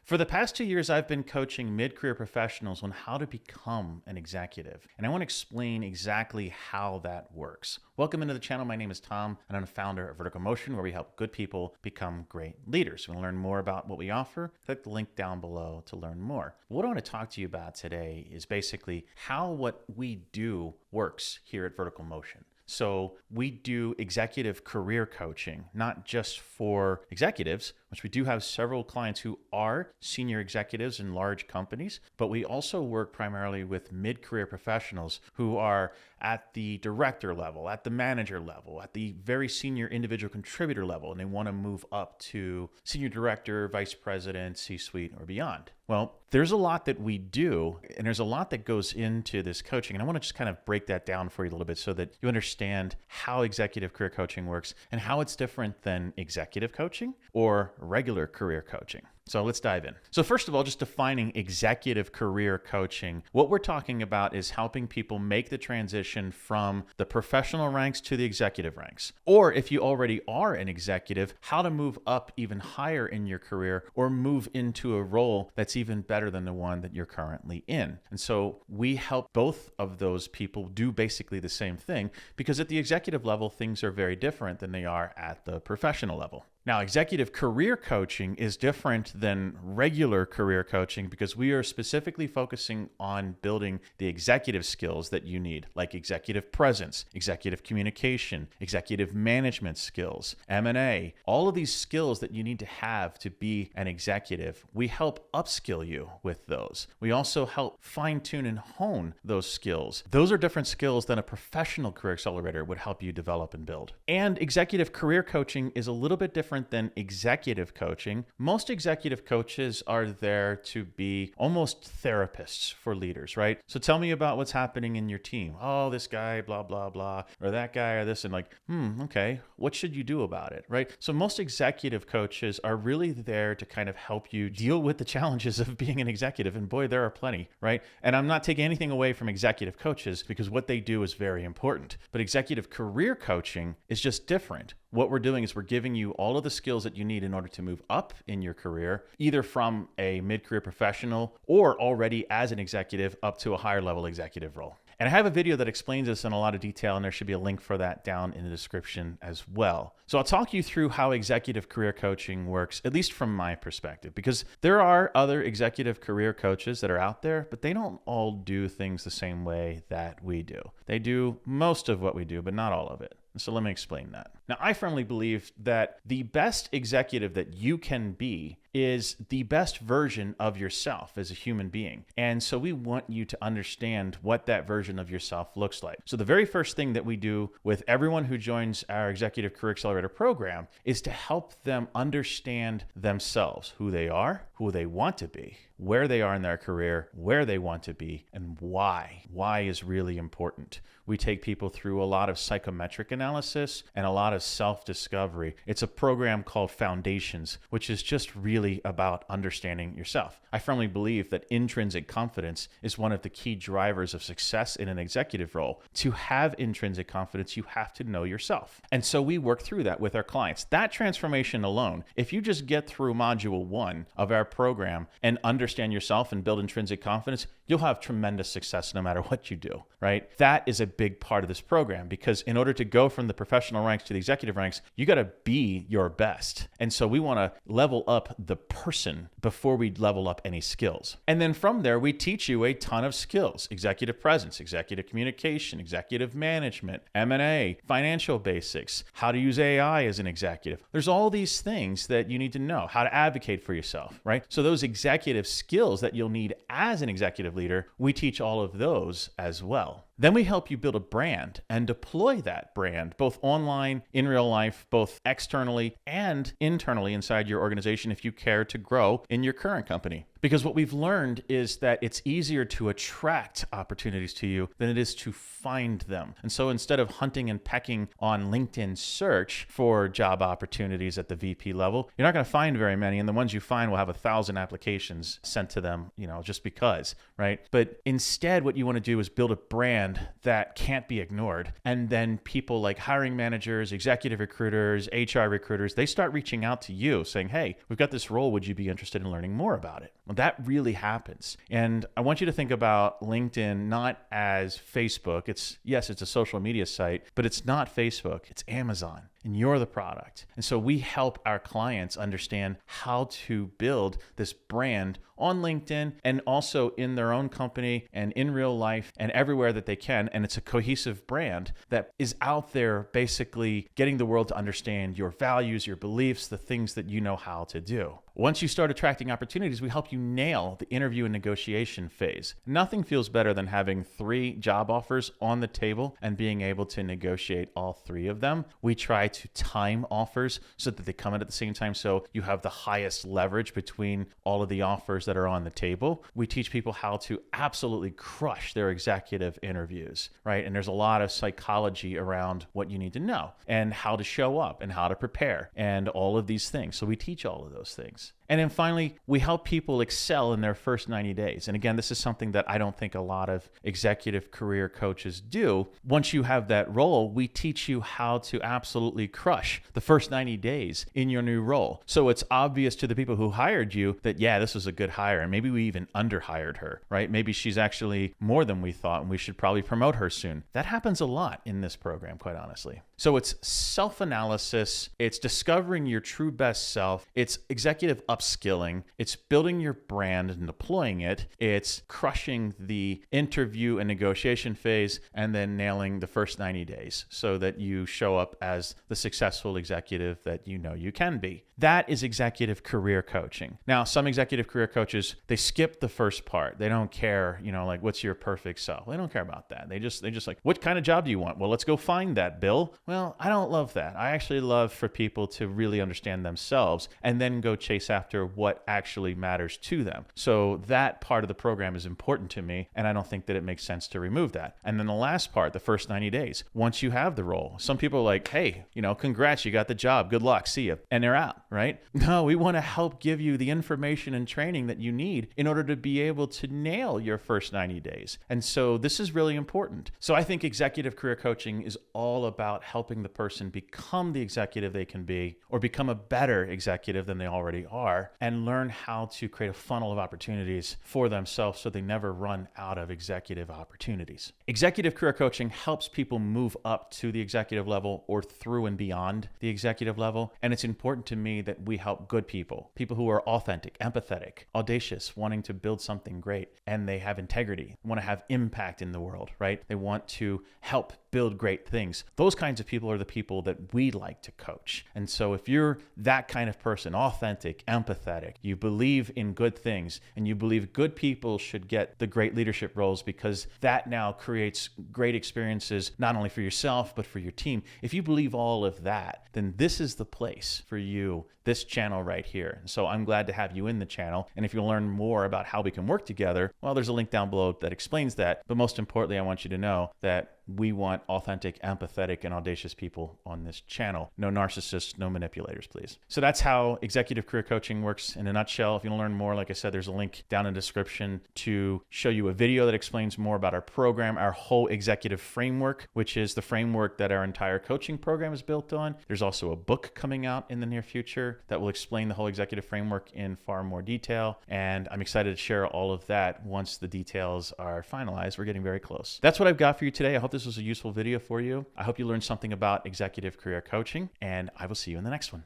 For the past 2 years, I've been coaching mid-career professionals on how to become an executive. And I want to explain exactly how that works. Welcome into the channel. My name is Tom, and I'm the founder of Vertical Motion, where we help good people become great leaders. If you want to learn more about what we offer, click the link down below to learn more. What I want to talk to you about today is basically how what we do works here at Vertical Motion. So we do executive career coaching, not just for executives, which we do have several clients who are senior executives in large companies, but we also work primarily with mid-career professionals who are at the director level, at the manager level, at the very senior individual contributor level, and they want to move up to senior director, vice president, C-suite, or beyond. Well, there's a lot that we do, and there's a lot that goes into this coaching. And I want to just kind of break that down for you a little bit so that you understand how executive career coaching works and how it's different than executive coaching or regular career coaching. So let's dive in. So first of all, just defining executive career coaching. What we're talking about is helping people make the transition from the professional ranks to the executive ranks. Or if you already are an executive, how to move up even higher in your career or move into a role that's even better than the one that you're currently in. And so we help both of those people do basically the same thing, because at the executive level, things are very different than they are at the professional level. Now, executive career coaching is different than regular career coaching because we are specifically focusing on building the executive skills that you need, like executive presence, executive communication, executive management skills, M&A, all of these skills that you need to have to be an executive. We help upskill you with those. We also help fine-tune and hone those skills. Those are different skills than a professional career accelerator would help you develop and build. And executive career coaching is a little bit different than executive coaching. Most executive coaches are there to be almost therapists for leaders, right? So tell me about what's happening in your team. Oh, this guy, blah, blah, blah, or that guy or this, and like, okay, what should you do about it, right? So most executive coaches are really there to kind of help you deal with the challenges of being an executive. And boy, there are plenty, right? And I'm not taking anything away from executive coaches because what they do is very important. But executive career coaching is just different. What we're doing is we're giving you all of the skills that you need in order to move up in your career, either from a mid-career professional or already as an executive up to a higher level executive role. And I have a video that explains this in a lot of detail, and there should be a link for that down in the description as well. So I'll talk you through how executive career coaching works, at least from my perspective, because there are other executive career coaches that are out there, but they don't all do things the same way that we do. They do most of what we do, but not all of it. So let me explain that. Now, I firmly believe that the best executive that you can be is the best version of yourself as a human being. And so we want you to understand what that version of yourself looks like. So the very first thing that we do with everyone who joins our Executive Career Accelerator program is to help them understand themselves, who they are, who they want to be, where they are in their career, where they want to be, and why. Why is really important. We take people through a lot of psychometric analysis and a lot of self-discovery. It's a program called Foundations, which is just really about understanding yourself. I firmly believe that intrinsic confidence is one of the key drivers of success in an executive role. To have intrinsic confidence, you have to know yourself. And so we work through that with our clients. That transformation alone, if you just get through module 1 of our program and understand yourself and build intrinsic confidence, you'll have tremendous success no matter what you do, right? That is a big part of this program, because in order to go from the professional ranks to the executive ranks, you got to be your best. And so we want to level up the person before we level up any skills. And then from there, we teach you a ton of skills: executive presence, executive communication, executive management, M&A, financial basics, how to use AI as an executive. There's all these things that you need to know, how to advocate for yourself, right? So those executive skills that you'll need as an executive leader, we teach all of those as well. Then we help you build a brand and deploy that brand, both online, in real life, both externally and internally inside your organization if you care to grow in your current company. Because what we've learned is that it's easier to attract opportunities to you than it is to find them. And so instead of hunting and pecking on LinkedIn search for job opportunities at the VP level, you're not going to find very many. And the ones you find will have 1,000 applications sent to them, just because, right? But instead, what you want to do is build a brand that can't be ignored. And then people like hiring managers, executive recruiters, HR recruiters, they start reaching out to you saying, hey, we've got this role. Would you be interested in learning more about it? Well, that really happens. And I want you to think about LinkedIn not as Facebook. Yes, it's a social media site, but it's not Facebook. It's Amazon. And you're the product. And so we help our clients understand how to build this brand on LinkedIn and also in their own company and in real life and everywhere that they can. And it's a cohesive brand that is out there basically getting the world to understand your values, your beliefs, the things that you know how to do. Once you start attracting opportunities, we help you nail the interview and negotiation phase. Nothing feels better than having 3 job offers on the table and being able to negotiate all 3 of them. We try to time offers so that they come in at the same time, so you have the highest leverage between all of the offers that are on the table. We teach people how to absolutely crush their executive interviews, right? And there's a lot of psychology around what you need to know and how to show up and how to prepare and all of these things. So we teach all of those things. And then finally, we help people excel in their first 90 days. And again, this is something that I don't think a lot of executive career coaches do. Once you have that role, we teach you how to absolutely crush the first 90 days in your new role. So it's obvious to the people who hired you that, yeah, this was a good hire. And maybe we even underhired her, right? Maybe she's actually more than we thought and we should probably promote her soon. That happens a lot in this program, quite honestly. So it's self-analysis, it's discovering your true best self, it's executive upskilling, it's building your brand and deploying it, it's crushing the interview and negotiation phase, and then nailing the first 90 days so that you show up as the successful executive that you know you can be. That is executive career coaching. Now, some executive career coaches, they skip the first part. They don't care, like, what's your perfect self? They don't care about that. They just like, what kind of job do you want? Well, let's go find that, Bill. Well, I don't love that. I actually love for people to really understand themselves and then go chase after what actually matters to them. So that part of the program is important to me, and I don't think that it makes sense to remove that. And then the last part, the first 90 days, once you have the role, some people are like, hey, congrats, you got the job. Good luck. See you. And they're out, right? No, we want to help give you the information and training that you need in order to be able to nail your first 90 days. And so this is really important. So I think executive career coaching is all about helping the person become the executive they can be or become a better executive than they already are and learn how to create a funnel of opportunities for themselves so they never run out of executive opportunities. Executive career coaching helps people move up to the executive level or through and beyond the executive level. And it's important to me that we help good people who are authentic, empathetic, audacious, wanting to build something great, and they have integrity, want to have impact in the world, right? They want to help build great things. Those kinds of people are the people that we like to coach. And so if you're that kind of person, authentic, empathetic, you believe in good things, and you believe good people should get the great leadership roles because that now creates great experiences, not only for yourself, but for your team. If you believe all of that, then this is the place for you, this channel right here. So I'm glad to have you in the channel. And if you learn more about how we can work together, well, there's a link down below that explains that. But most importantly, I want you to know that we want authentic, empathetic, and audacious people on this channel. No narcissists, no manipulators, please. So that's how executive career coaching works in a nutshell. If you want to learn more, like I said, there's a link down in the description to show you a video that explains more about our program, our whole executive framework, which is the framework that our entire coaching program is built on. There's also a book coming out in the near future that will explain the whole executive framework in far more detail. And I'm excited to share all of that once the details are finalized. We're getting very close. That's what I've got for you today. I hope this was a useful video for you. I hope you learned something about executive career coaching, and I will see you in the next one.